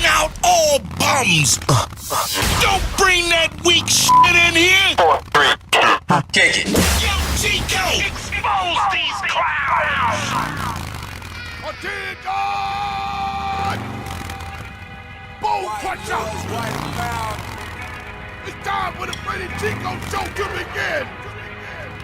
out all bums. Don't bring that weak shit in here. 4, 3, 2, kick it. Yo, Chico, expose these clowns. Attention! Bow crusher! It's time for the Freddy Chico show to begin.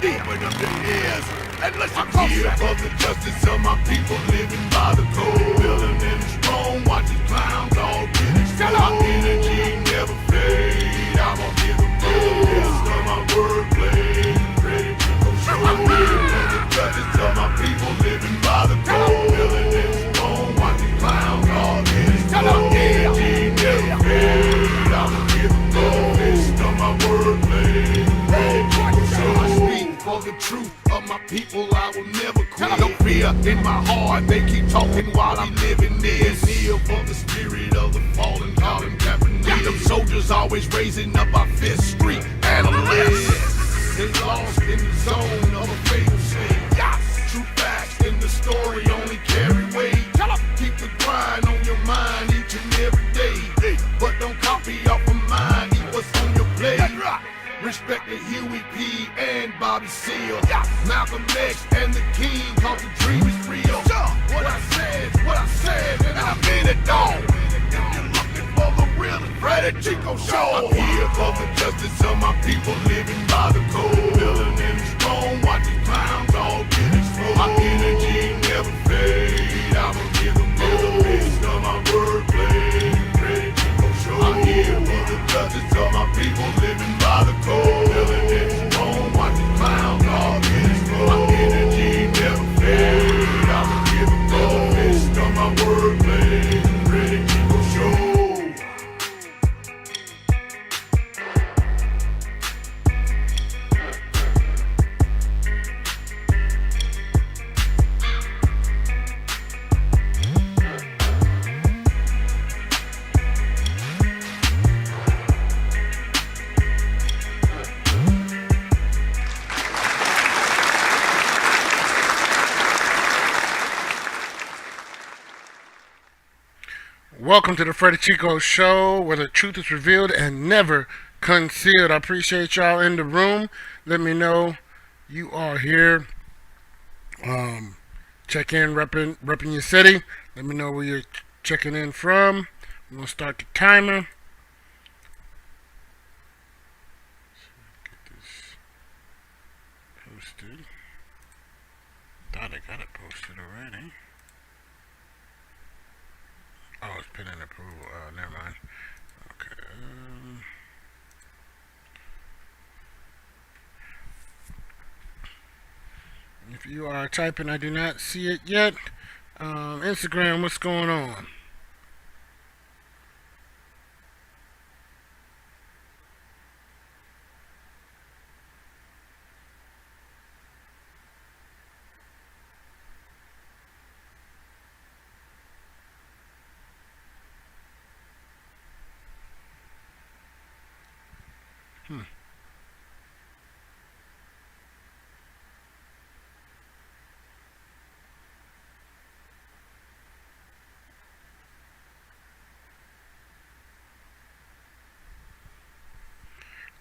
Open up your ears and listen close. I'm here for the justice of my people living by the code. Building and strong, watch these clowns all get exposed. My energy never fade. I'm gonna give them more. Rest of my wordplay. Freddy Chico show. I'm here for the justice of my people living by the code. Building and strong, watch these clowns all get exposed. My energy never fade. I'm gonna give them more. Rest of my wordplay. Freddy Chico show. I speak for the truth of my people, I will never quit. No fear in my heart, they keep talking while I'm living this. Kneel for the spirit of the fallen, call him Captain Lee. Them soldiers always raising up our fifth street analysts. They lost in the zone of a fatal scene. True facts in the story only carry weight. Keep the grind on your mind each and every day. But don't copy off of mine, eat what's on your plate. Respect the Huey P. and Bobby Seale. Malcolm X and the King, cause the dream is real. What I said, and I mean it all. If you're looking for the real Freddy Chico show, I'm here for the justice of my people living by the code. Building and strong, watch these clowns all get exposed. My energy never fade. I'ma give them more. Best of my wordplay. Freddy Chico show. I'm here for the justice of my people living by the code. Building and strong, watch these clowns all get exposed. My energy never fade. I'ma give them more. Best of my wordplay. Freddy Chico show. Welcome to the Freddy Chico Show, where the truth is revealed and never concealed. I appreciate y'all in the room. Let me know you are here. Check in, repping your city. Let me know where you're checking in from. I'm going to start the timer. Get this posted. Thought I got it posted already. Oh, it's pending approval. Never mind. Okay. If you are typing, I do not see it yet. Instagram, what's going on?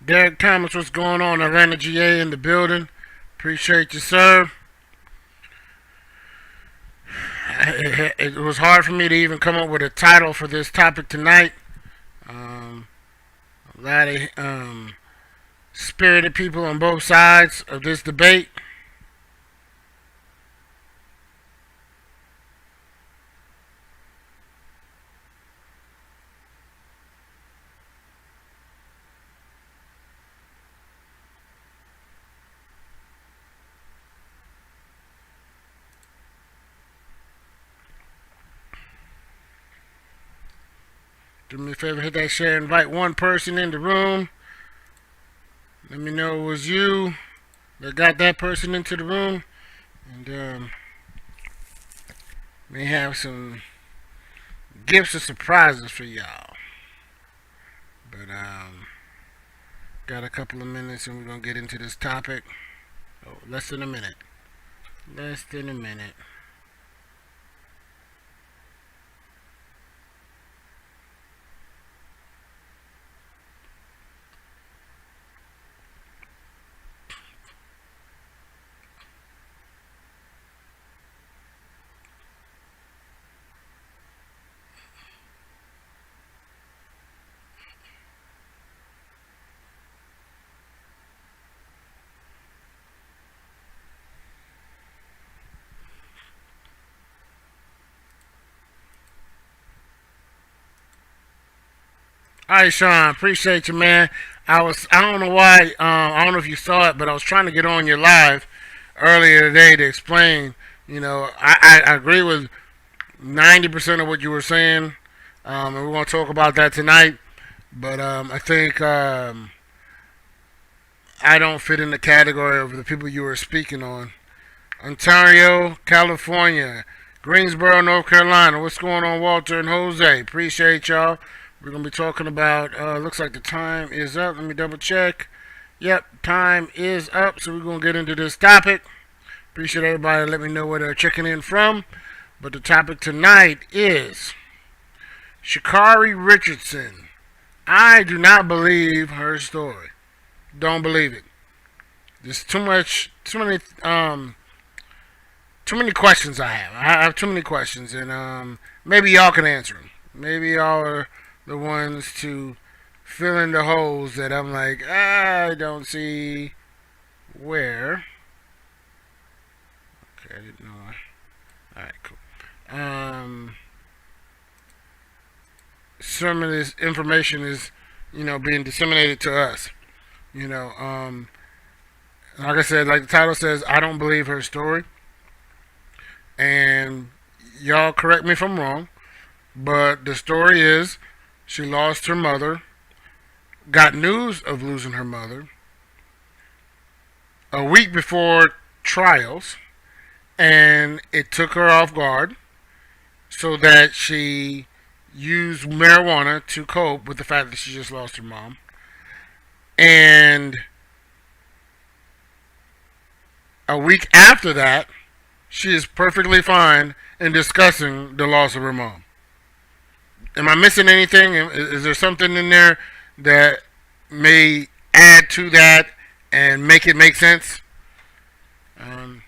Derek Thomas, what's going on? Atlanta GA in the building. Appreciate you, sir. It was hard for me to even come up with a title for this topic tonight. A lot of spirited people on both sides of this debate. Do me a favor, hit that share, invite one person in the room. Let me know it was you that got that person into the room. And may have some gifts or surprises for y'all. But got a couple of minutes and we're going to get into this topic. Oh, less than a minute. Less than a minute. All right, Sean, appreciate you, man. I don't know why, I don't know if you saw it, but I was trying to get on your live earlier today to explain. I agree with 90% of what you were saying, and we're going to talk about that tonight. But I think I don't fit in the category of the people you were speaking on. Ontario, California, Greensboro, North Carolina. What's going on, Walter and Jose? Appreciate y'all. We're going to be talking about, looks like the time is up. Let me double check. Yep, time is up, so we're going to get into this topic. Appreciate everybody. Let me know where they're checking in from. But the topic tonight is Sha'Carri Richardson. I do not believe her story. Don't believe it. There's too many questions I have. I have too many questions, and maybe y'all can answer them. Maybe y'all are the ones to fill in the holes that I'm like, I don't see where. Okay, I didn't know. Alright, cool. Some of this information is, being disseminated to us. Like I said, like the title says, I don't believe her story. And y'all correct me if I'm wrong, but the story is she lost her mother, got news of losing her mother a week before trials, and it took her off guard so that she used marijuana to cope with the fact that she just lost her mom. And a week after that, she is perfectly fine in discussing the loss of her mom. Am I missing anything? Is there something in there that may add to that and make it make sense? On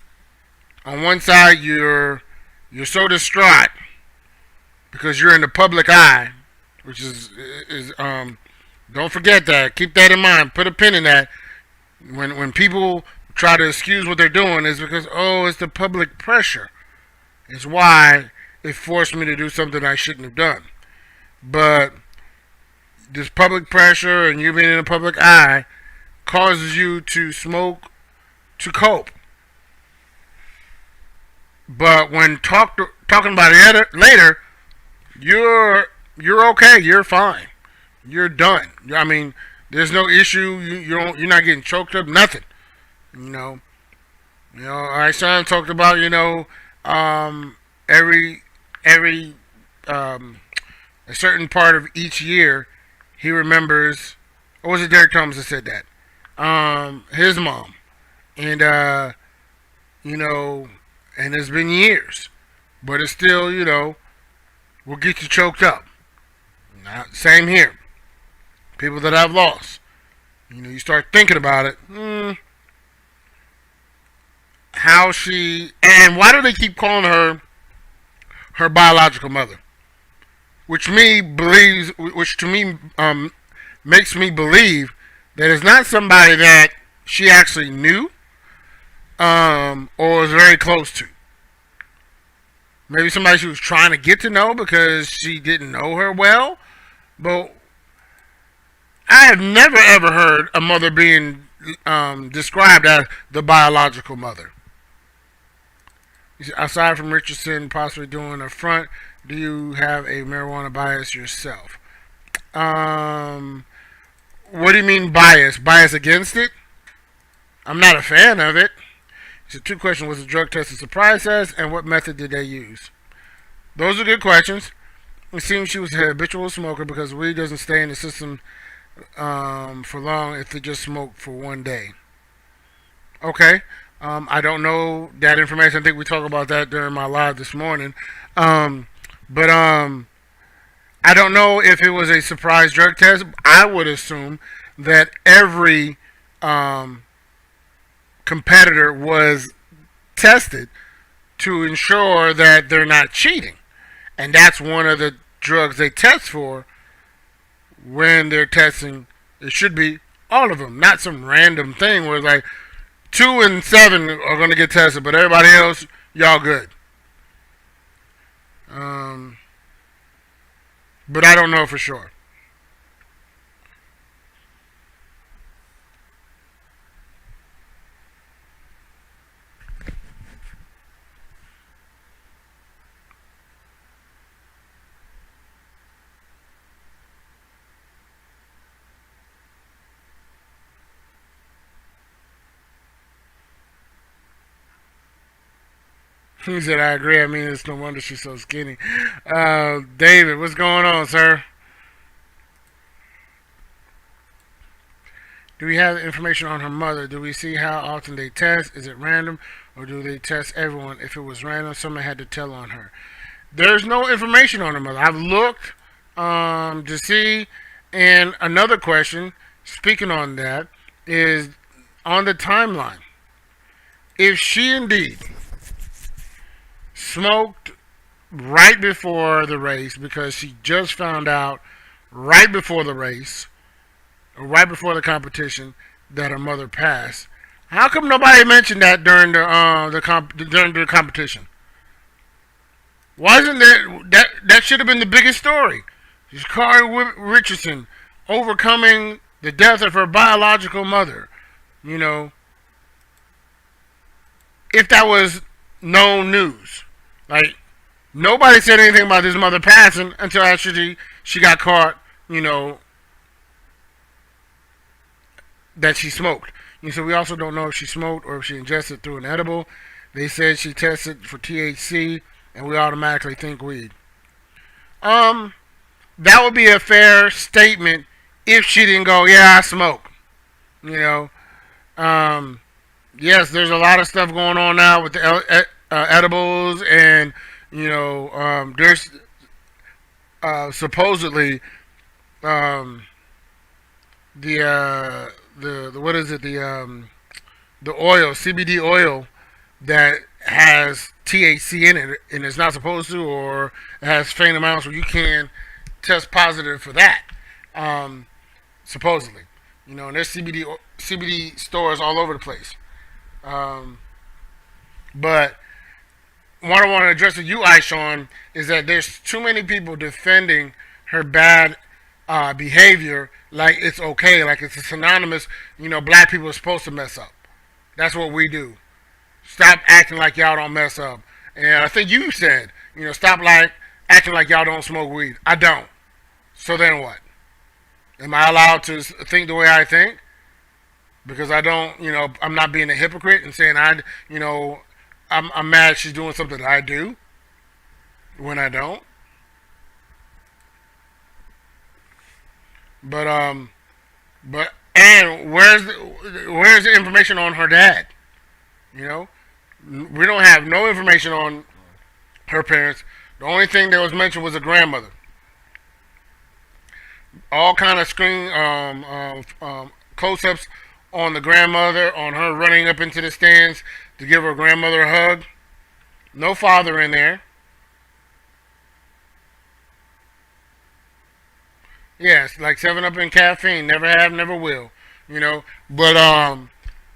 one side, you're so distraught because you're in the public eye, which is don't forget that. Keep that in mind. Put a pin in that. When people try to excuse what they're doing, is because it's the public pressure. It's why it forced me to do something I shouldn't have done. But this public pressure and you being in the public eye causes you to smoke to cope. But when talking about it later, you're okay. You're fine. You're done. I mean, there's no issue. You're not getting choked up. Nothing. Our son talked about every a certain part of each year he remembers. Or was it Derek Thomas that said that? His mom, and and it's been years, but it's still will get you choked up. Same here. People that I've lost, you start thinking about it. How she, and why do they keep calling her her biological mother? Which to me makes me believe that it's not somebody that she actually knew or was very close to. Maybe somebody she was trying to get to know because she didn't know her well. But I have never ever heard a mother being described as the biological mother. Aside from Richardson possibly doing a front, do you have a marijuana bias yourself? What do you mean bias? Bias against it? I'm not a fan of it. So 2 questions. Was the drug test a surprise test, and what method did they use? Those are good questions. It seems she was a habitual smoker because weed doesn't stay in the system for long if they just smoke for one day. Okay. I don't know that information. I think we talked about that during my live this morning. But I don't know if it was a surprise drug test. I would assume that every competitor was tested to ensure that they're not cheating. And that's one of the drugs they test for when they're testing. It should be all of them, not some random thing where it's like 2 and 7 are going to get tested, but everybody else, y'all good. But I don't know for sure. He said, I agree. I mean, it's no wonder she's so skinny. David, what's going on, sir? Do we have information on her mother? Do we see how often they test? Is it random? Or do they test everyone? If it was random, someone had to tell on her. There's no information on her mother. I've looked to see. And another question, speaking on that, is on the timeline. If she indeed smoked right before the race because she just found out right before the race, or right before the competition, that her mother passed, how come nobody mentioned that during during the competition? Why isn't that should have been the biggest story? Sha'Carri Richardson overcoming the death of her biological mother. You know, if that was known news, like nobody said anything about his mother passing until actually she got caught. You know, that she smoked. And so we also don't know if she smoked or if she ingested through an edible. They said she tested for THC, and we automatically think weed. That would be a fair statement if she didn't go, yeah, I smoke. You know, yes, there's a lot of stuff going on now with the edibles, and you know, there's supposedly the what is it, the oil, CBD oil, that has THC in it and it's not supposed to, or it has faint amounts where you can test positive for that. Supposedly, you know, and there's CBD stores all over the place. But what I want to address with you, Aishan, is that there's too many people defending her bad behavior like it's okay, like it's synonymous. You know, black people are supposed to mess up. That's what we do. Stop acting like y'all don't mess up. And I think you said, you know, stop acting like y'all don't smoke weed. I don't. So then what? Am I allowed to think the way I think? Because I don't, you know, I'm not being a hypocrite and saying you know, I'm mad she's doing something that I do when I don't. But and where's the information on her dad? You know, we don't have no information on her parents. The only thing that was mentioned was a grandmother. All kind of screen close-ups on the grandmother, on her running up into the stands to give her grandmother a hug. No father in there. Yes, like 7 Up and caffeine. Never have, never will. You know, but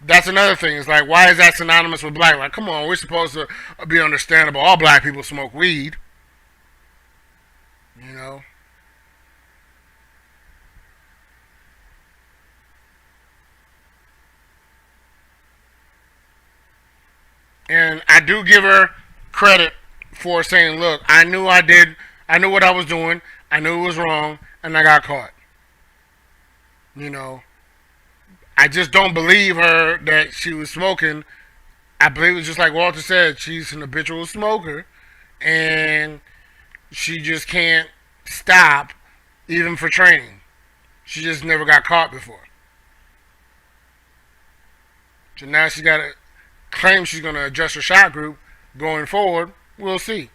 that's another thing. It's like, why is that synonymous with black? Like, come on, we're supposed to be understandable. All black people smoke weed. You know. And I do give her credit for saying, look, I knew what I was doing. I knew it was wrong, and I got caught. You know, I just don't believe her that she was smoking. I believe it's just like Walter said, she's an habitual smoker, and she just can't stop, even for training. She just never got caught before. So now she got to claim she's going to adjust her shot group going forward. We'll see.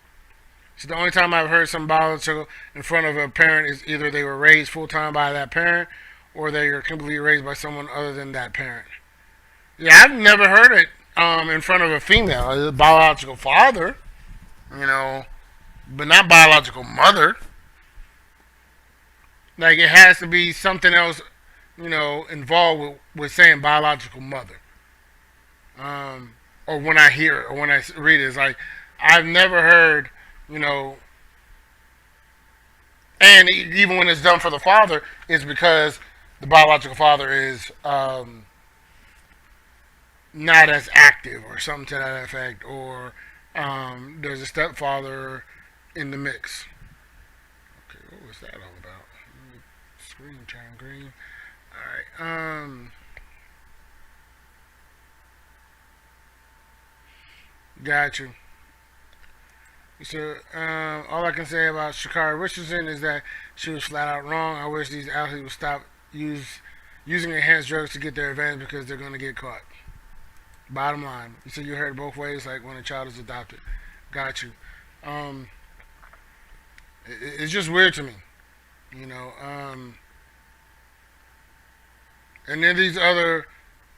So the only time I've heard some biological in front of a parent is either they were raised full time by that parent, or they were completely raised by someone other than that parent. Yeah, I've never heard it in front of a female, a biological father, you know, but not biological mother. Like, it has to be something else, you know, involved with saying biological mother. Or when I hear it, or when I read it, it's like, I've never heard, you know, and even when it's done for the father, it's because the biological father is not as active or something to that effect, or there's a stepfather in the mix. Okay, what was that all about? Screen turn green. Alright, got you. So all I can say about Sha'Carri Richardson is that she was flat out wrong. I wish these athletes would stop using enhanced drugs to get their advantage because they're going to get caught. Bottom line. You said you heard both ways, like when a child is adopted. Got you. Um, it's just weird to me, you know. And then these other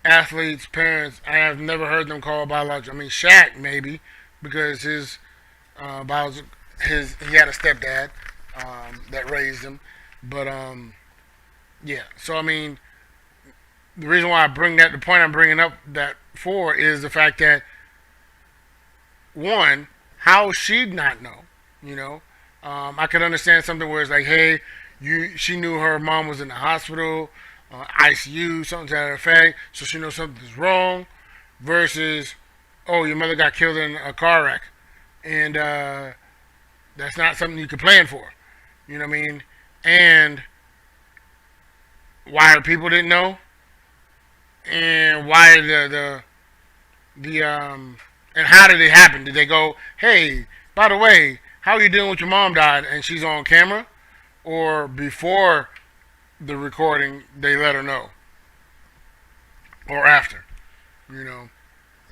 athletes' parents, I have never heard them call biological. I mean, Shaq maybe, because his he had a stepdad that raised him, but yeah. So I mean, the reason why the point I'm bringing up that for is the fact that one, how she'd not know, you know. I could understand something where it's like, hey, she knew her mom was in the hospital, ICU, something to that effect, so she knows something's wrong, versus, oh, your mother got killed in a car wreck, and that's not something you could plan for, you know what I mean? And why people didn't know, and why and how did it happen? Did they go, hey, by the way, how are you doing with your mom died and she's on camera? Or before the recording, they let her know? Or after? You know,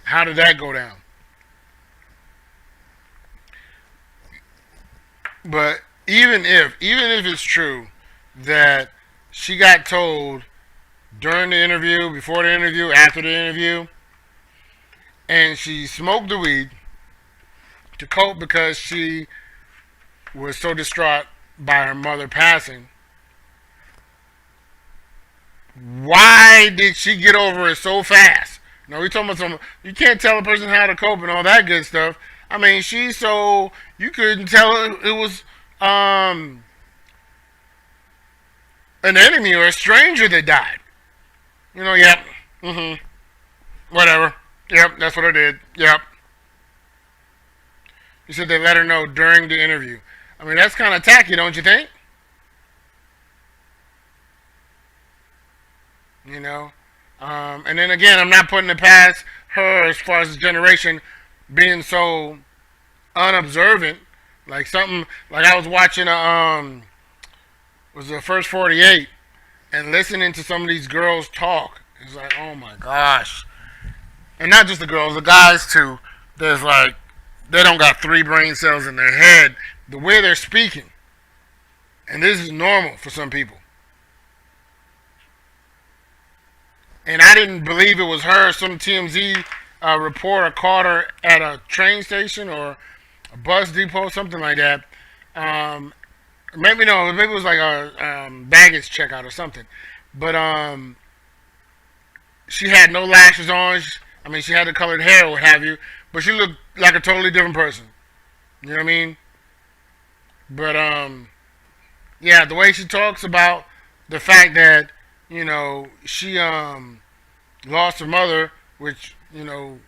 how did that go down? But even if it's true that she got told during the interview, before the interview, after the interview, and she smoked the weed to cope because she was so distraught by her mother passing, why did she get over it so fast? Now we're talking about you can't tell a person how to cope and all that good stuff. I mean, you couldn't tell it was an enemy or a stranger that died. You know, yep, whatever. Yep, that's what I did. Yep. You said they let her know during the interview. I mean, that's kind of tacky, don't you think? You know? And then again, I'm not putting it past her as far as the generation being so unobservant. Like I was watching was the First 48 and listening to some of these girls talk. It's like, oh my gosh. And not just the girls, the guys too. There's like, they don't got 3 brain cells in their head. The way they're speaking. And this is normal for some people. And I didn't believe it was her. Some TMZ reporter caught her at a train station or a bus depot, something like that. Maybe it was like a baggage checkout or something. But she had no lashes on. I mean, she had the colored hair or what have you. But she looked like a totally different person. You know what I mean? But, yeah, the way she talks about the fact that, you know, she lost her mother, which, you know,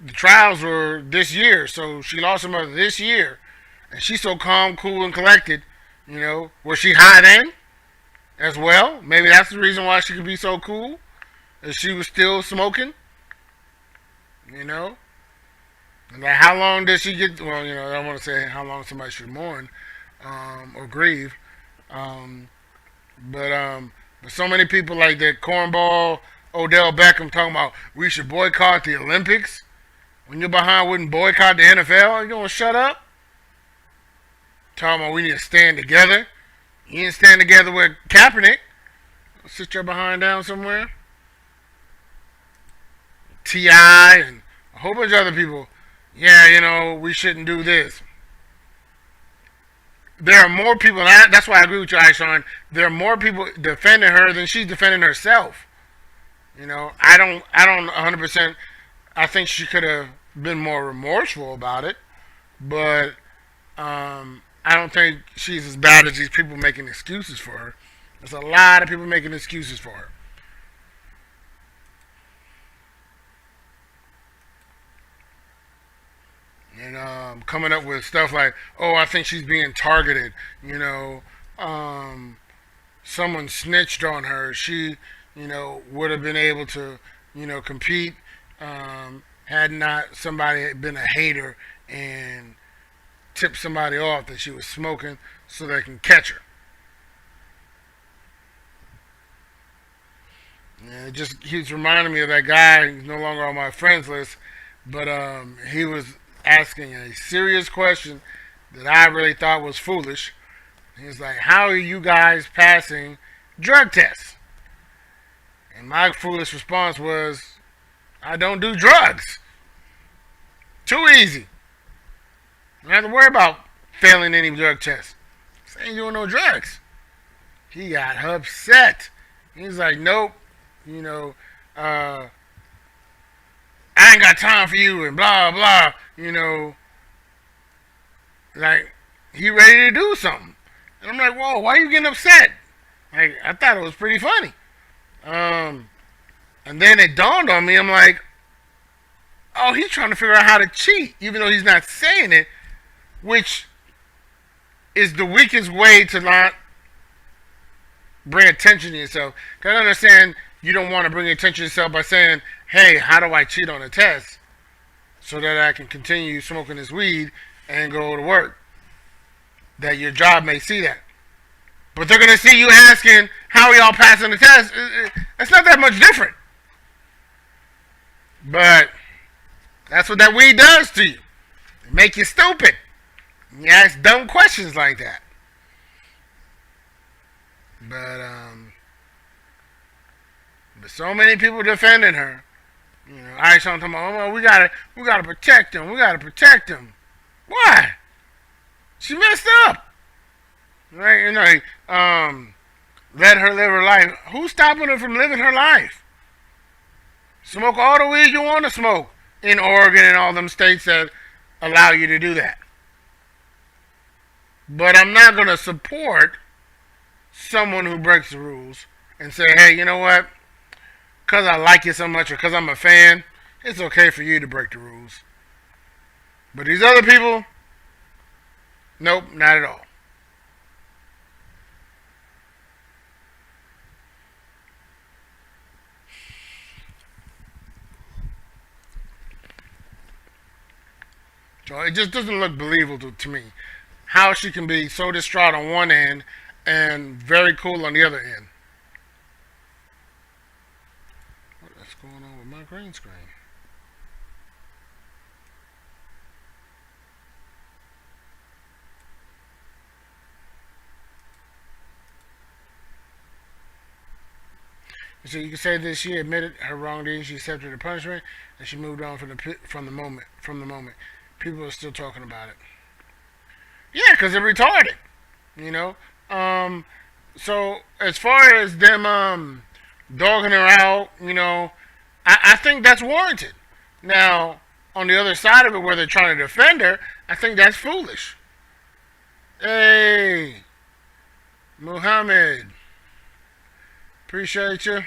the trials were this year. So she lost her mother this year. And she's so calm, cool, and collected, you know. Was she high then as well? Maybe that's the reason why she could be so cool. That she was still smoking. You know? And like, how long did she get? Well, you know, I don't want to say how long somebody should mourn or grieve, but so many people like that cornball Odell Beckham talking about we should boycott the Olympics. When you're behind, wouldn't boycott the NFL? You gonna shut up? Talking about we need to stand together. You didn't stand together with Kaepernick. Sit your behind down somewhere. T.I. and a whole bunch of other people. Yeah, you know, we shouldn't do this. There are more people, and that's why I agree with you, Aishan. There are more people defending her than she's defending herself. You know, I don't 100%. I think she could have been more remorseful about it, but I don't think she's as bad as these people making excuses for her. There's a lot of people making excuses for her. And coming up with stuff like, oh, I think she's being targeted. You know, someone snitched on her. She, you know, would have been able to, you know, compete had not somebody been a hater and tip somebody off that she was smoking so they can catch her. Yeah, he's reminding me of that guy. He's no longer on my friends list, but he was asking a serious question that I really thought was foolish. He's like, how are you guys passing drug tests? And my foolish response was, I don't do drugs. Too easy. You don't have to worry about failing any drug tests. This ain't doing no drugs. He got upset. He's like, nope, I ain't got time for you and blah, blah, like, he ready to do something. And I'm like, whoa, why are you getting upset? Like, I thought it was pretty funny. And then it dawned on me, I'm like, oh, he's trying to figure out how to cheat, even though he's not saying it, which is the weakest way to not bring attention to yourself. Because I understand you don't want to bring attention to yourself by saying, hey, how do I cheat on a test so that I can continue smoking this weed and go to work? That your job may see that. But they're going to see you asking, how are y'all passing the test? It's not that much different. But that's what that weed does to you. It make you stupid. You ask dumb questions like that. But so many people defending her. I ain't talking about, oh, we gotta protect him. We gotta protect him. Why? She messed up. Right? Let her live her life. Who's stopping her from living her life? Smoke all the weed you want to smoke in Oregon and all them states that allow you to do that. But I'm not going to support someone who breaks the rules and say, hey, you know what? Because I like you so much or because I'm a fan, it's okay for you to break the rules. But these other people, nope, not at all. So it just doesn't look believable to me. How she can be so distraught on one end and very cool on the other end. What's going on with my green screen? So you can say that she admitted her wrongdoing, she accepted her punishment, and she moved on from the moment. People are still talking about it. Yeah, because they're retarded. So as far as them dogging her out, I think that's warranted. Now, on the other side of it, where they're trying to defend her, I think that's foolish. Hey, Muhammad. Appreciate you.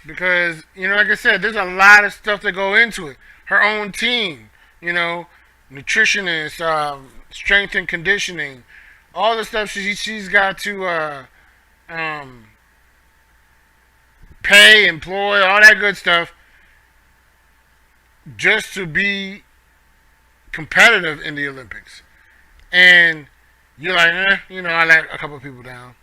Because, like I said, there's a lot of stuff that go into it. Her own team, nutritionist, strength and conditioning, all the stuff she's got to pay, employ, all that good stuff, just to be competitive in the Olympics. And you're like, I let a couple of people down.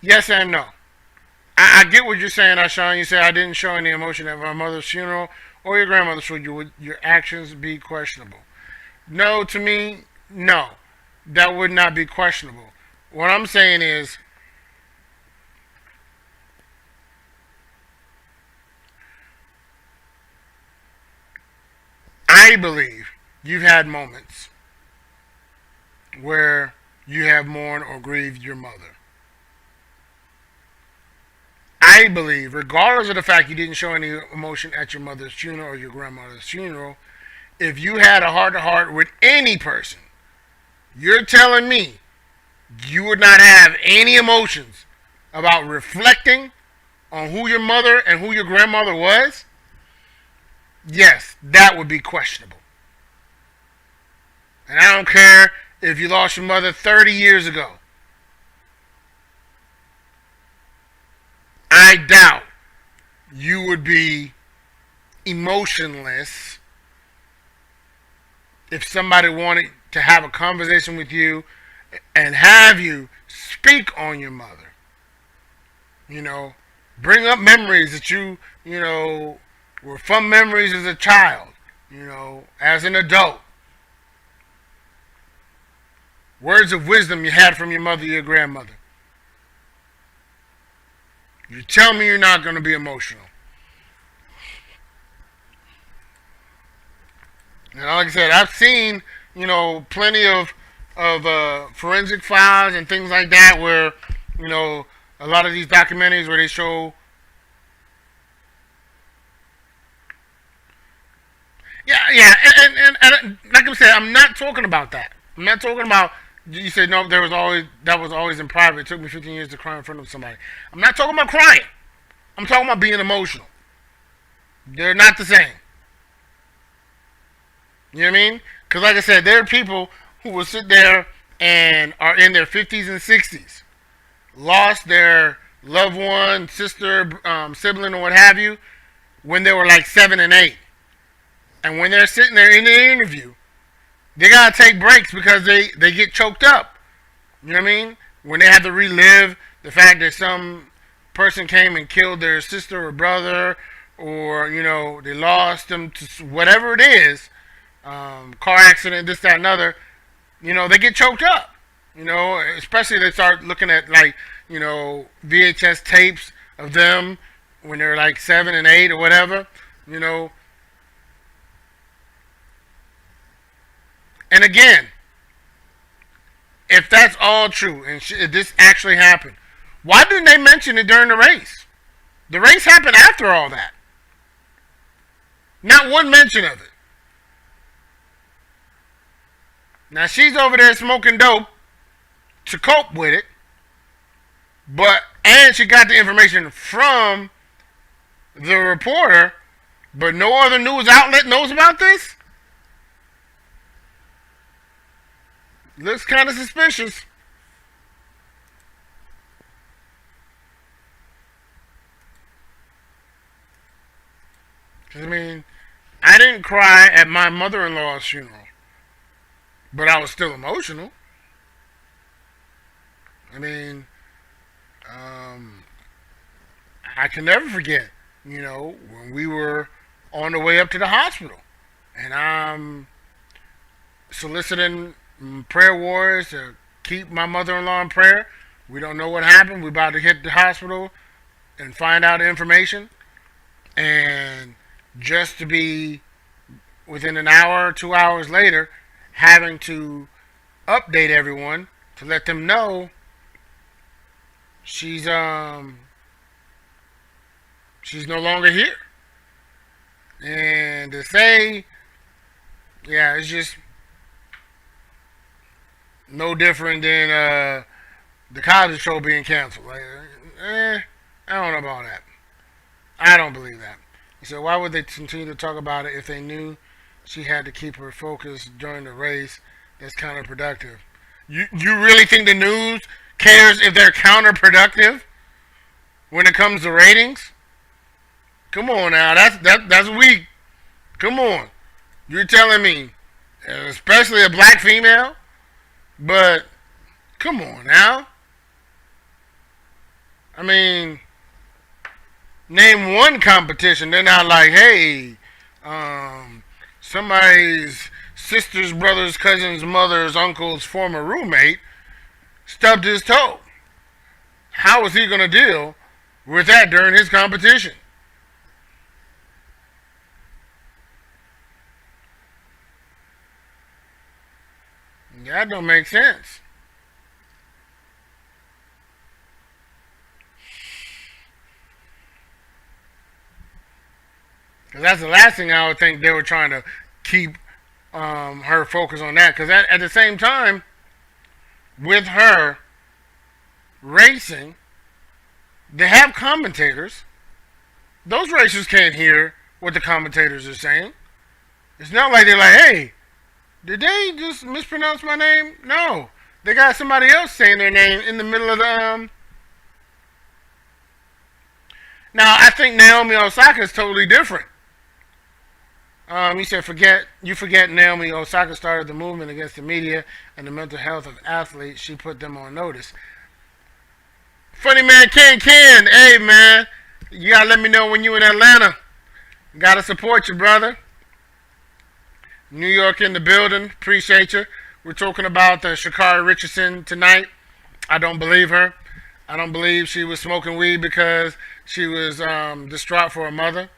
Yes and no. I get what you're saying, Ashawn. You say I didn't show any emotion at my mother's funeral or your grandmother's funeral. Would your actions be questionable? No, to me, no. That would not be questionable. What I'm saying is, I believe you've had moments where you have mourned or grieved your mother. I believe, regardless of the fact you didn't show any emotion at your mother's funeral or your grandmother's funeral, if you had a heart-to-heart with any person, you're telling me you would not have any emotions about reflecting on who your mother and who your grandmother was, yes, that would be questionable. And I don't care if you lost your mother 30 years ago. I doubt you would be emotionless if somebody wanted to have a conversation with you and have you speak on your mother. You know, bring up memories that you know, were fun memories as a child, you know, as an adult. Words of wisdom you had from your mother, your grandmother. You tell me you're not going to be emotional. And like I said, I've seen, you know, plenty of forensic files and things like that where, you know, a lot of these documentaries where they show, yeah, and like I said, I'm not talking about that. I'm not talking about, you said no, that was always in private. It took me 15 years to cry in front of somebody. I'm not talking about crying. I'm talking about being emotional. They're not the same. You know what I mean? Because like I said, there are people who will sit there and are in their 50s and 60s, lost their loved one, sister, sibling, or what have you, when they were like 7 and 8. And when they're sitting there in the interview, they gotta take breaks because they get choked up. You know what I mean? When they have to relive the fact that some person came and killed their sister or brother, or, you know, they lost them to whatever it is, car accident, this, that, and other, you know, they get choked up. You know, especially they start looking at, like, you know, VHS tapes of them when they're like 7 and 8 or whatever, you know. And again, if that's all true and if this actually happened, why didn't they mention it during the race? The race happened after all that. Not one mention of it. Now she's over there smoking dope to cope with it, and she got the information from the reporter, but no other news outlet knows about this? Looks kind of suspicious. I mean, I didn't cry at my mother-in-law's funeral, but I was still emotional. I mean, I can never forget, you know, when we were on the way up to the hospital, and I'm soliciting prayer warriors to keep my mother-in-law in prayer. We don't know what happened. We're about to hit the hospital and find out the information. And just to be within an hour or 2 hours later having to update everyone to let them know she's no longer here. And to say, yeah, it's just no different than the Cosby Show being canceled. Like, I don't know about that. I don't believe that. So why would they continue to talk about it if they knew she had to keep her focus during the race? That's counterproductive. You really think the news cares if they're counterproductive when it comes to ratings? Come on now, that's weak. Come on, you're telling me, especially a black female. But come on now. I mean, name one competition. They're not like, hey, somebody's sister's, brother's, cousin's, mother's, uncle's former roommate stubbed his toe. How is he going to deal with that during his competition? That don't make sense. Because that's the last thing I would think they were trying to keep her focus on that. Because at the same time, with her racing, They have commentators. Those racers can't hear what the commentators are saying. It's not like they're like, hey, did they just mispronounce my name? No. They got somebody else saying their name in the middle of the Now I think Naomi Osaka is totally different. You said you forget Naomi Osaka started the movement against the media and the mental health of athletes. She put them on notice. Funny man Ken, hey man, you gotta let me know when you in Atlanta. Gotta support you, brother. New York in the building. Appreciate you. We're talking about Sha'Carri Richardson tonight. I don't believe her. I don't believe she was smoking weed because she was distraught for her mother.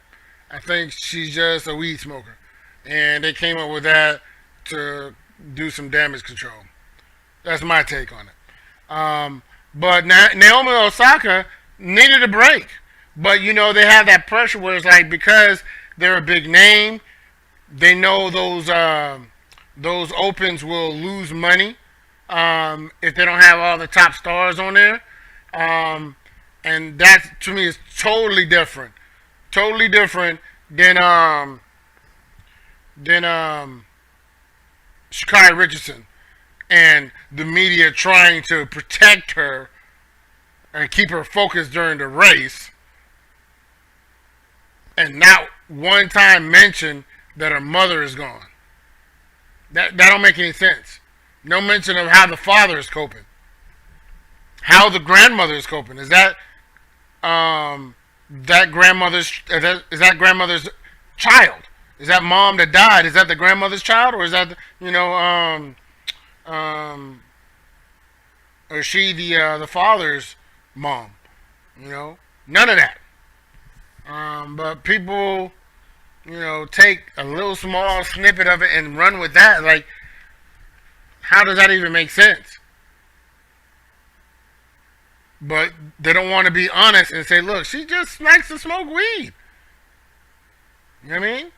I think she's just a weed smoker. And they came up with that to do some damage control. That's my take on it. But Naomi Osaka needed a break. But, you know, they have that pressure where it's like because they're a big name, they know those opens will lose money if they don't have all the top stars on there. And that, to me, is totally different. Totally different than Sha'Carri Richardson and the media trying to protect her and keep her focused during the race and not one time mention that her mother is gone. That don't make any sense. No mention of how the father is coping. How the grandmother is coping. Is that grandmother's child? Is that mom that died? Is that the grandmother's child, or is that or is she the father's mom? You know, none of that. But people, you know, take a little small snippet of it and run with that. Like, how does that even make sense? But they don't want to be honest and say, look, she just likes to smoke weed. You know what I mean?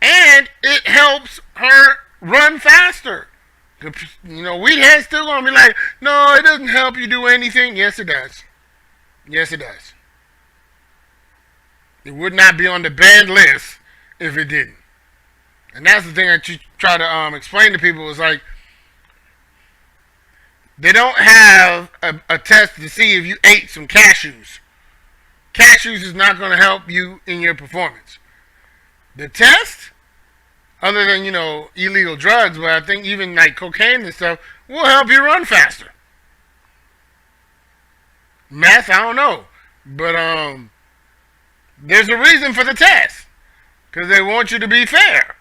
And it helps her run faster. You know, weed heads still going to be like, no, it doesn't help you do anything. Yes, it does. Yes, it does. It would not be on the banned list if it didn't. And that's the thing that you try to explain to people is like, they don't have a test to see if you ate some cashews. Cashews is not going to help you in your performance. The test, other than, you know, illegal drugs, but I think even like cocaine and stuff, will help you run faster. Meth, I don't know. But there's a reason for the test. Because they want you to be fair.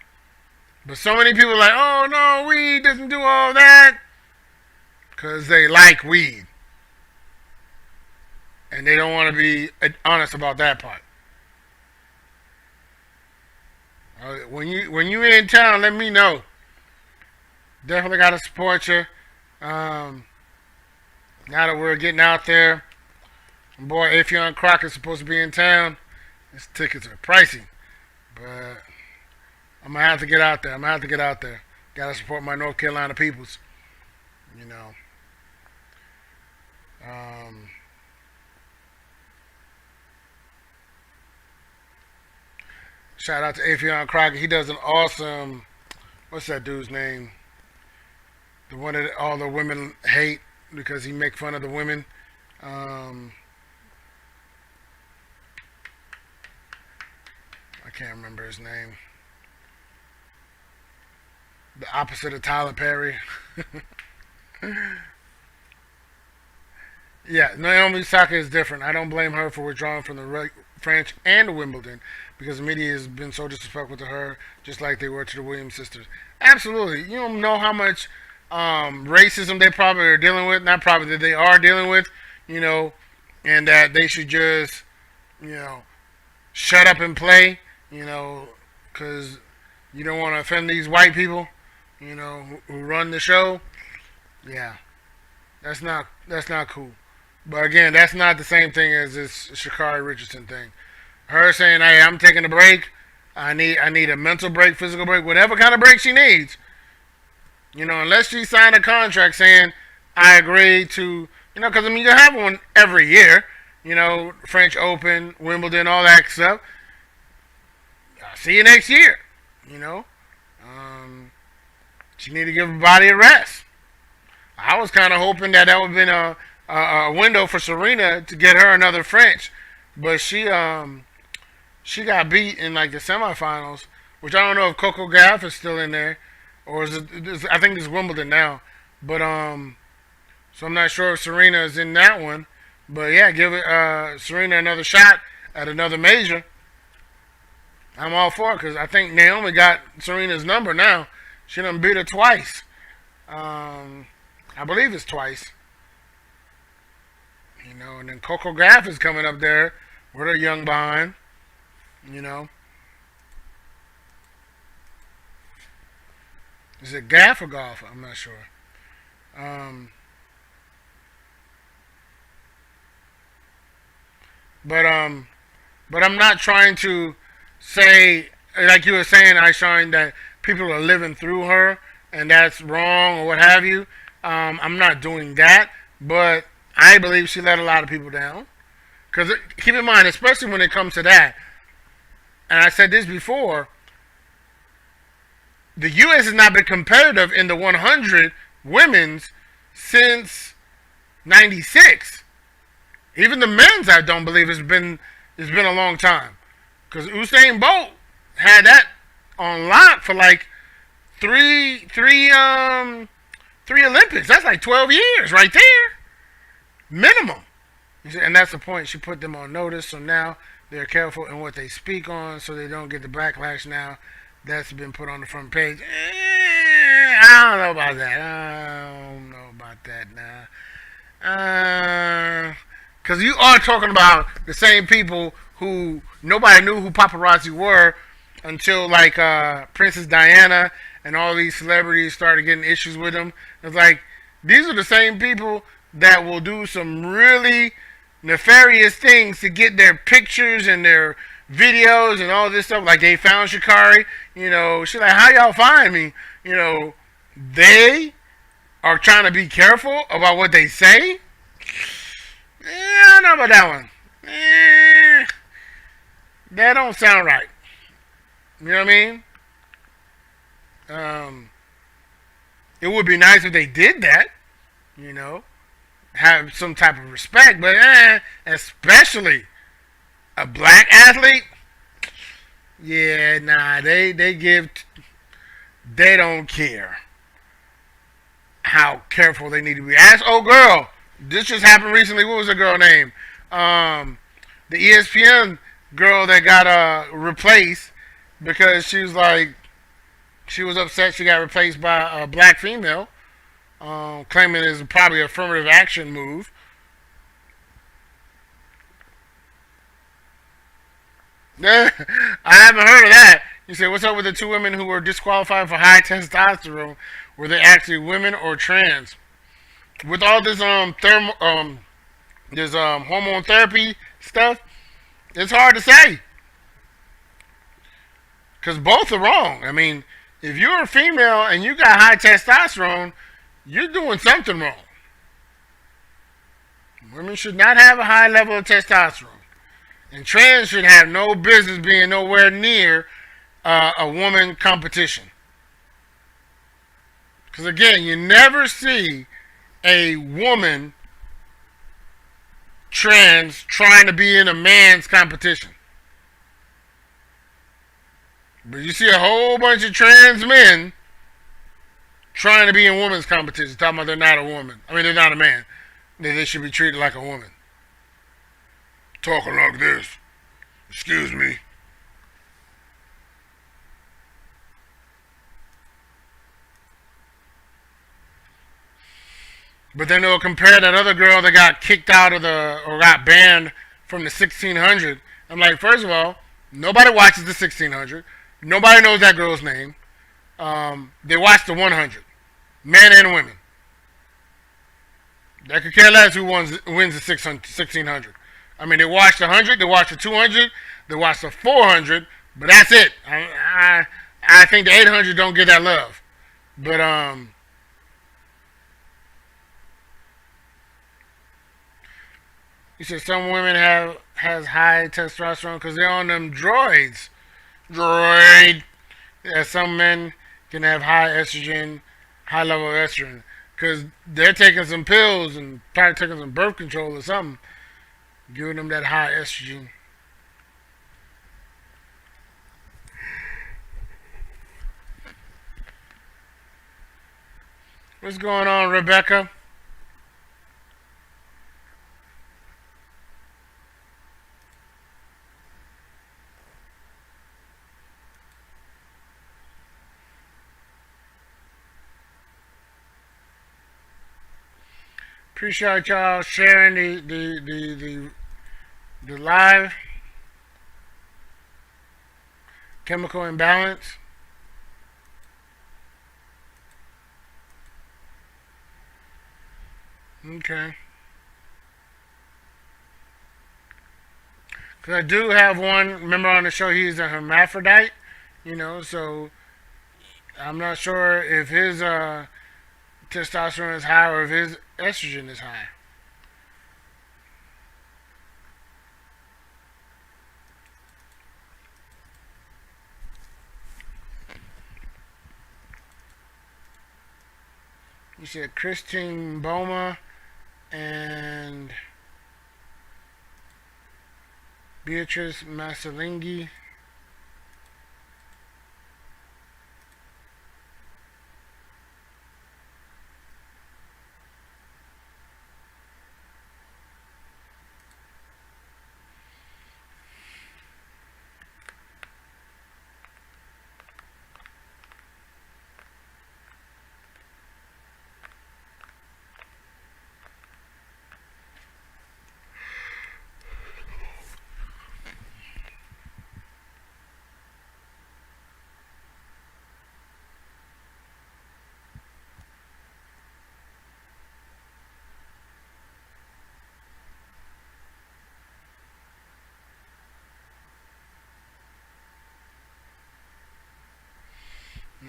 But so many people are like, oh no, weed doesn't do all that. Because they like weed. And they don't want to be honest about that part. When you in town, let me know. Definitely got to support you. Now that we're getting out there. Boy, Afion Croc is supposed to be in town. His tickets are pricey. But I'm going to have to get out there. Got to support my North Carolina peoples. You know. Shout out to Afion Crockett. He does an awesome, what's that dude's name? The one that all the women hate because he make fun of the women. I can't remember his name. The opposite of Tyler Perry. Yeah, Naomi Osaka is different. I don't blame her for withdrawing from the French and Wimbledon because the media has been so disrespectful to her, just like they were to the Williams sisters. Absolutely. You don't know how much racism they probably are dealing with. Not probably, that they are dealing with, you know, and that they should just, you know, shut up and play, you know, because you don't want to offend these white people, you know, who run the show. Yeah, that's not cool. But again, that's not the same thing as this Sha'Carri Richardson thing. Her saying, "Hey, I'm taking a break. I need a mental break, physical break, whatever kind of break she needs." You know, unless she signed a contract saying, "I agree to," you know, because I mean, you have one every year. You know, French Open, Wimbledon, all that stuff. I'll see you next year. You know, she need to give her body a rest. I was kind of hoping that would have been a window for Serena to get her another French, but she got beat in like the semifinals, which I don't know if Coco Gauff is still in there, or is it? I think it's Wimbledon now, but so I'm not sure if Serena is in that one. But yeah, give it Serena another shot at another major. I'm all for it because I think Naomi got Serena's number now. She done beat her twice. I believe it's twice. You know, and then Coco Gauff is coming up there with her young behind. You know. Is it Gaff or Golf? I'm not sure. But I'm not trying to say, like you were saying, Aishan, that people are living through her and that's wrong or what have you. I'm not doing that, but I believe she let a lot of people down. Because keep in mind, especially when it comes to that, and I said this before, the U.S. has not been competitive in the 100 women's since '96. Even the men's, I don't believe it's been a long time. Because Usain Bolt had that on lock for like three Olympics. That's like 12 years right there, minimum. And that's the point. She put them on notice, so now they're careful in what they speak on, so they don't get the backlash now. That's been put on the front page. I don't know about that. Now. Because you are talking about the same people who nobody knew who paparazzi were until like Princess Diana and all these celebrities started getting issues with them. It's like, these are the same people that will do some really nefarious things to get their pictures and their videos and all this stuff. Like they found Sha'Carri, you know, she's like, how y'all find me? You know, they are trying to be careful about what they say. I don't know about that one. That don't sound right. You know what I mean? It would be nice if they did that, you know, have some type of respect, but especially a black athlete, yeah, nah, they don't care how careful they need to be. Ask old girl. This just happened recently. What was the girl name? The ESPN girl that got replaced because she was upset she got replaced by a black female, claiming it's probably an affirmative action move. I haven't heard of that. You say, what's up with the two women who were disqualified for high testosterone? Were they actually women or trans? With all this hormone therapy stuff, it's hard to say. Because both are wrong. I mean, if you're a female and you got high testosterone, you're doing something wrong. Women should not have a high level of testosterone. And trans should have no business being nowhere near a woman competition. Because again, you never see a woman trans trying to be in a man's competition. But you see a whole bunch of trans men trying to be in women's competition, talking about they're not a woman. I mean, they're not a man. They should be treated like a woman. Talking like this. Excuse me. But then they'll compare that other girl that got kicked out of or got banned from the 1600. I'm like, first of all, nobody watches the 1600. Nobody knows that girl's name. They watch the 100. Men and women. They could care less who wins the 1600. I mean, they watch the 100, they watch the 200, they watch the 400, but that's it. I think the 800 don't get that love. But, You said some women has high testosterone because they're on them droids. Droid. Yeah, some men can have high estrogen, high level of estrogen because they're taking some pills and probably taking some birth control or something, giving them that high estrogen. What's going on, Rebecca? Appreciate y'all sharing the live chemical imbalance. Okay. Because I do have one, remember on the show, he's a hermaphrodite, so I'm not sure if his testosterone is high or if his estrogen is high. You said Christine Boma and Beatrice Massalingi.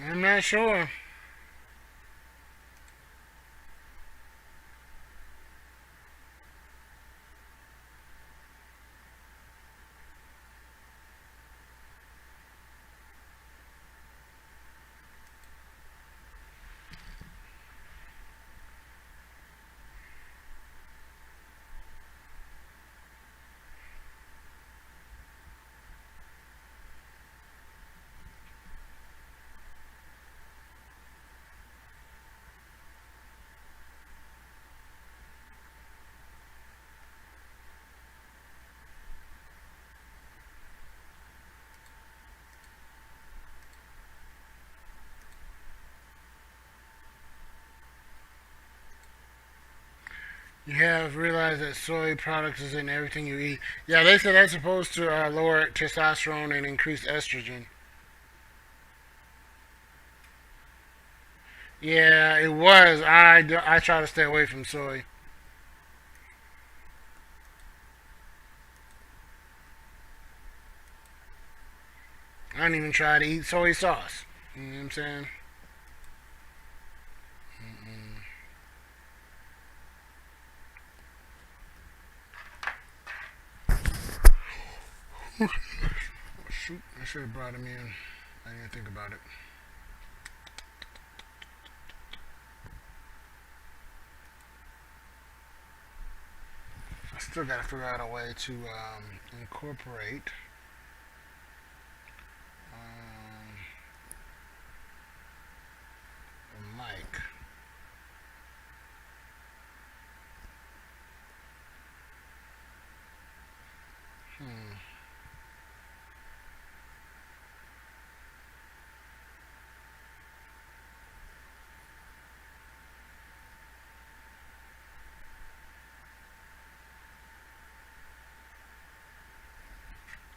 I'm not sure. You have realized that soy products is in everything you eat. Yeah, they said that's supposed to lower testosterone and increase estrogen. Yeah, it was. I try to stay away from soy. I don't even try to eat soy sauce. You know what I'm saying? Shoot, I should have brought him in. I didn't think about it. I still got to figure out a way to incorporate a mic. Hmm.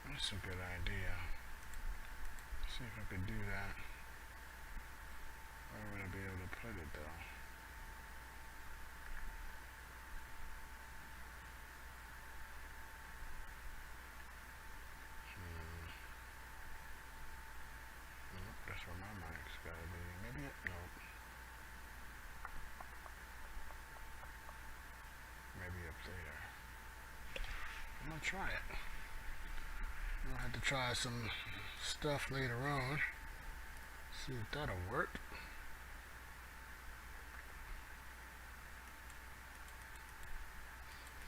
That's a good idea. See if I could do that. Where would I be able to put it though? Nope, that's where my mic's gotta be. Maybe it, nope. Maybe up there. I'll try it. I'll have to try some stuff later on. See if that'll work.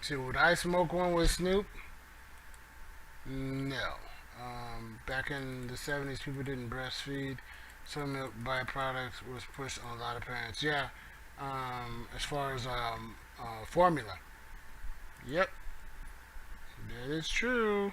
See, would I smoke one with Snoop? No. Back in the 70s, people didn't breastfeed. Some milk byproducts was pushed on a lot of parents. Yeah. As far as formula. Yep. That is true.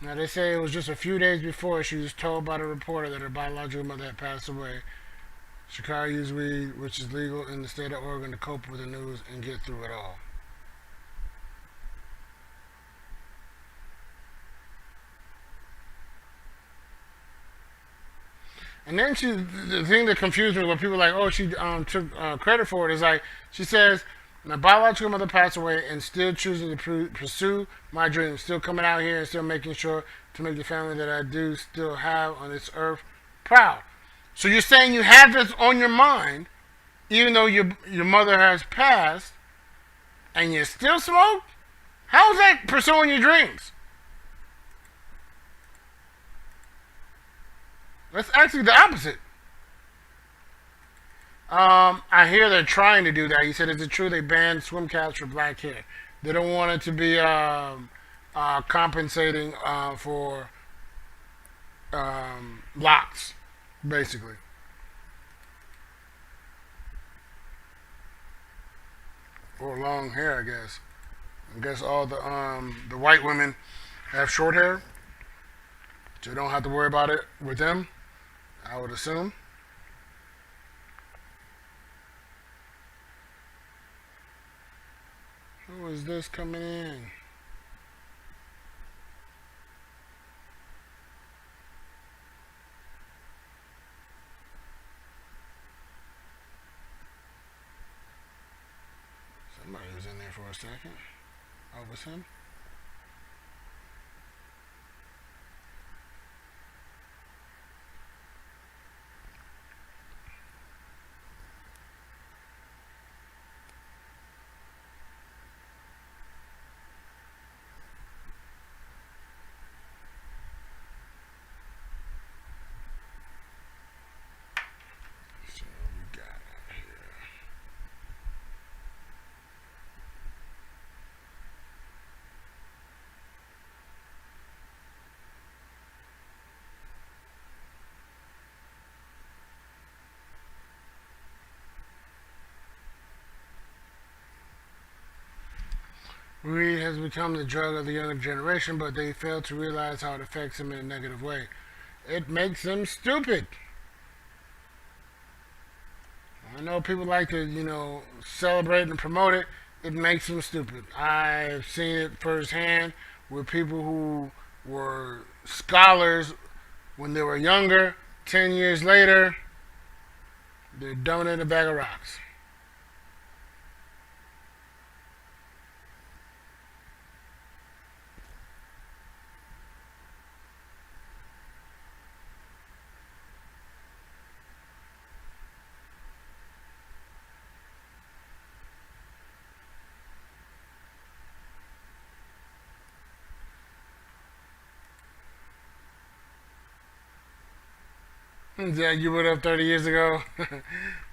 Now, they say it was just a few days before she was told by the reporter that her biological mother had passed away. Sha'Carri used weed, which is legal in the state of Oregon, to cope with the news and get through it all. And then the thing that confused me, when people are like, oh, she took credit for it, is like, she says, my biological mother passed away and still choosing to pursue my dreams, still coming out here and still making sure to make the family that I do still have on this earth proud. So you're saying you have this on your mind, even though your mother has passed, and you still smoke? How is that pursuing your dreams? That's actually the opposite. I hear they're trying to do that. He said, is it true they banned swim caps for black hair? They don't want it to be compensating for locks, basically. Or long hair, I guess. I guess all the white women have short hair, so you don't have to worry about it with them, I would assume. Who is this coming in? Somebody was in there for a second. Oh, it was him? So we got it here. Weed has become the drug of the younger generation, but they fail to realize how it affects them in a negative way. It makes them stupid. I know people like to, celebrate and promote it. It makes them stupid. I've seen it firsthand with people who were scholars when they were younger. 10 years later, they're dumbing in a bag of rocks. Yeah, you were up 30 years ago.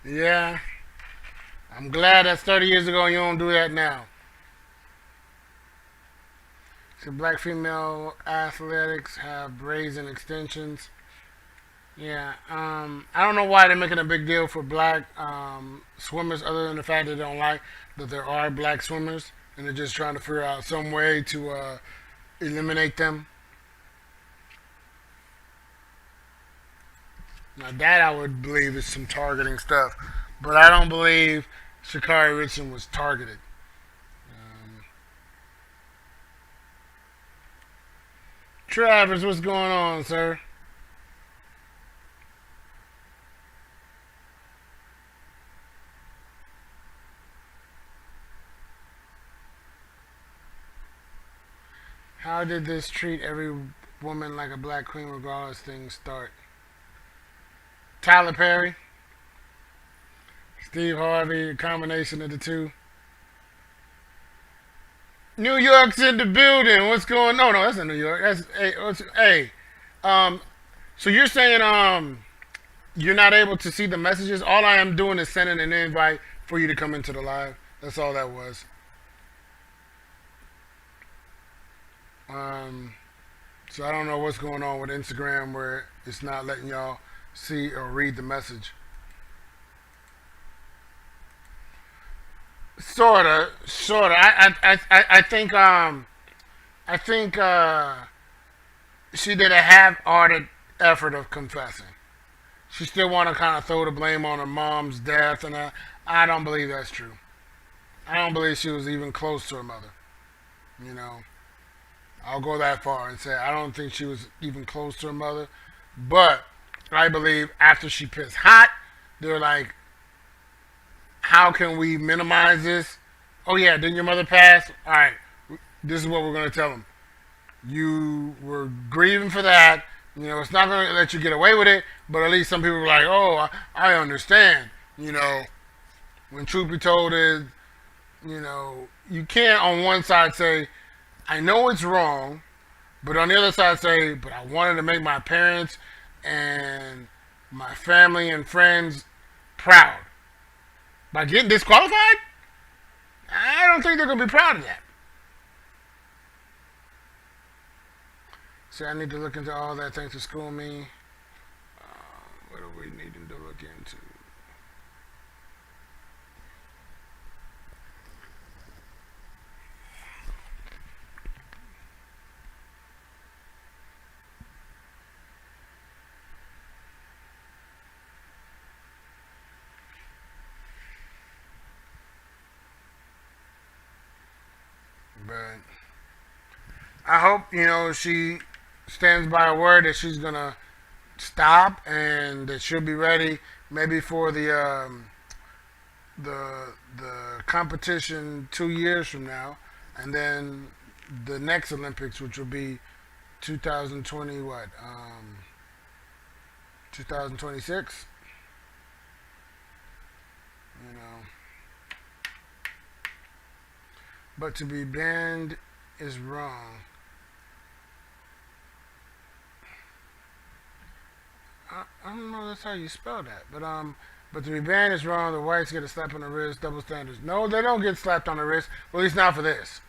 Yeah. I'm glad that's 30 years ago and you don't do that now. So black female athletics have braids and extensions. Yeah. I don't know why they're making a big deal for black swimmers, other than the fact that they don't like that there are black swimmers, and they're just trying to figure out some way to eliminate them. Now that I would believe is some targeting stuff, but I don't believe Sha'Carri Richardson was targeted. Travis, what's going on, sir? How did this treat every woman like a black queen regardless things start? Tyler Perry, Steve Harvey, a combination of the two. New York's in the building. What's going on? No, that's not New York. That's hey. Um, so you're saying you're not able to see the messages? All I am doing is sending an invite for you to come into the live. That's all that was. Um, so I don't know what's going on with Instagram where it's not letting y'all see or read the message. Sorta. I think she did a half-hearted effort of confessing. She still want to kind of throw the blame on her mom's death, and I don't believe that's true. I don't believe she was even close to her mother. You know, I'll go that far and say I don't think she was even close to her mother, but I believe after she pissed hot, they were like, how can we minimize this? Oh yeah, didn't your mother pass? All right, this is what we're gonna tell them. You were grieving for that. You know, it's not gonna let you get away with it, but at least some people were like, oh, I understand. You know, when truth be told is, you know, you can't on one side say, I know it's wrong, but on the other side say, but I wanted to make my parents and my family and friends proud. By getting disqualified? I don't think they're going to be proud of that. So I need to look into all that. Thanks for schooling me. What are we needing to look into? But I hope, you know, she stands by her word that she's going to stop and that she'll be ready maybe for the competition 2 years from now, and then the next Olympics, which will be 2020 what 2026. You know, but to be banned is wrong. I don't know that's how you spell that, but to be banned is wrong. The whites get a slap on the wrist, double standards. No, they don't get slapped on the wrist. Well, at least not for this,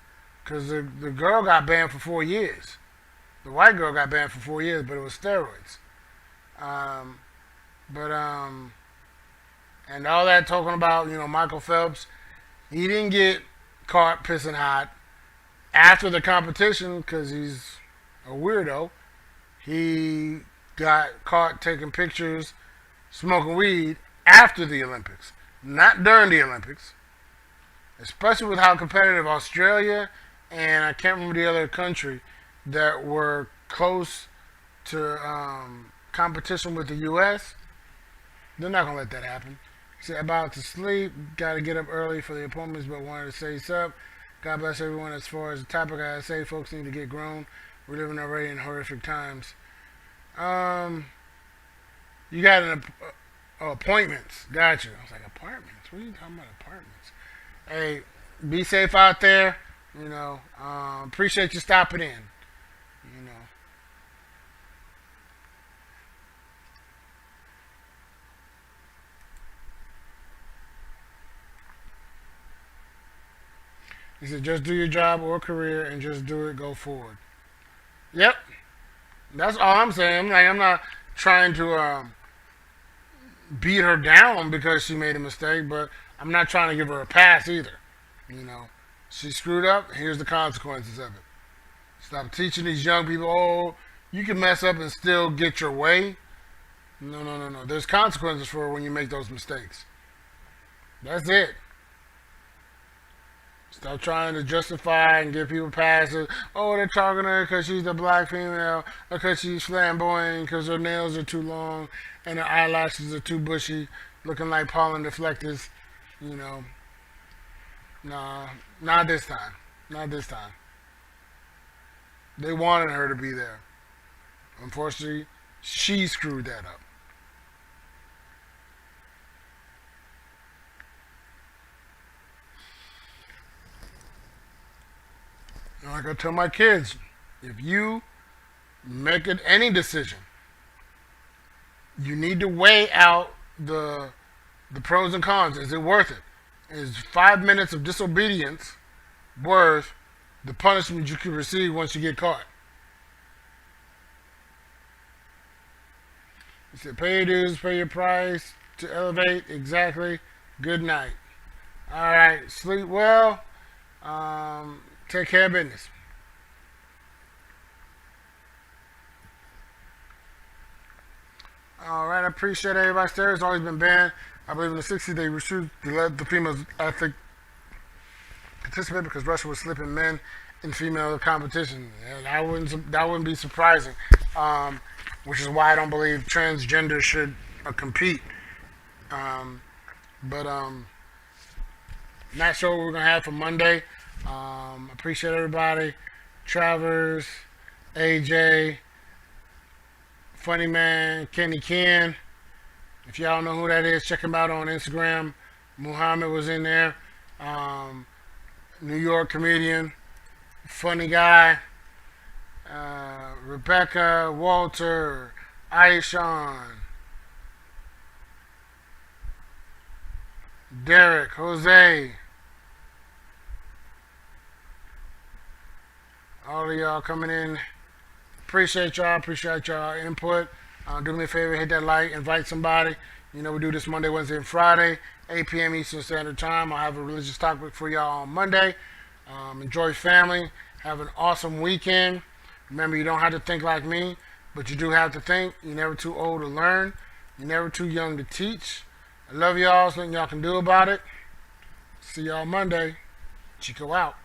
because the girl got banned for 4 years. The white girl got banned for 4 years, but it was steroids. Um, but and all that talking about, you know, Michael Phelps, he didn't get caught pissing hot after the competition because he's a weirdo. He got caught taking pictures, smoking weed after the Olympics, not during the Olympics. Especially with how competitive Australia and I can't remember the other country that were close to competition with the U.S. They're not gonna let that happen. He said about to sleep, got to get up early for the appointments, but wanted to say sup. God bless everyone. As far as the topic, I say folks need to get grown. We're living already in horrific times. You got appointments. Gotcha. I was like, apartments? What are you talking about, apartments? Hey, be safe out there. You know, appreciate you stopping in. You know. He said, just do your job or career and just do it, go forward. Yep. That's all I'm saying. I'm not trying to beat her down because she made a mistake, but I'm not trying to give her a pass either. You know, she screwed up. Here's the consequences of it. Stop teaching these young people, oh, you can mess up and still get your way. No, no, no, no. There's consequences for when you make those mistakes. That's it. Stop trying to justify and give people passes. Oh, they're talking to her because she's a black female, or because she's flamboyant, because her nails are too long and her eyelashes are too bushy, looking like pollen deflectors. You know, nah, not this time. Not this time. They wanted her to be there. Unfortunately, she screwed that up. And like I tell my kids, if you make it any decision, you need to weigh out the pros and cons. Is it worth it? Is 5 minutes of disobedience worth the punishment you could receive once you get caught? He said, pay your dues, pay your price to elevate. Exactly. Good night. All right. Sleep well. Take care of business. All right. I appreciate everybody's there. It's always been banned. I believe in the 60s they refused to let the females athlete participate because Russia was slipping men in female competition. And that wouldn't be surprising. Which is why I don't believe transgender should compete. But not sure what we're gonna have for Monday. Appreciate everybody. Travers, AJ, Funny Man, Kenny Ken. If y'all know who that is, check him out on Instagram. Muhammad was in there. New York comedian, funny guy. Rebecca, Walter, Aishan, Derek, Jose, all of y'all coming in. Appreciate y'all input. Do me a favor, hit that like, invite somebody. You know, we do this Monday, Wednesday, and Friday, 8 p.m. Eastern Standard Time. I'll have a religious topic for y'all on Monday. Enjoy family. Have an awesome weekend. Remember, you don't have to think like me, but you do have to think. You're never too old to learn. You're never too young to teach. I love y'all. There's nothing y'all can do about it. See y'all Monday. Chico out.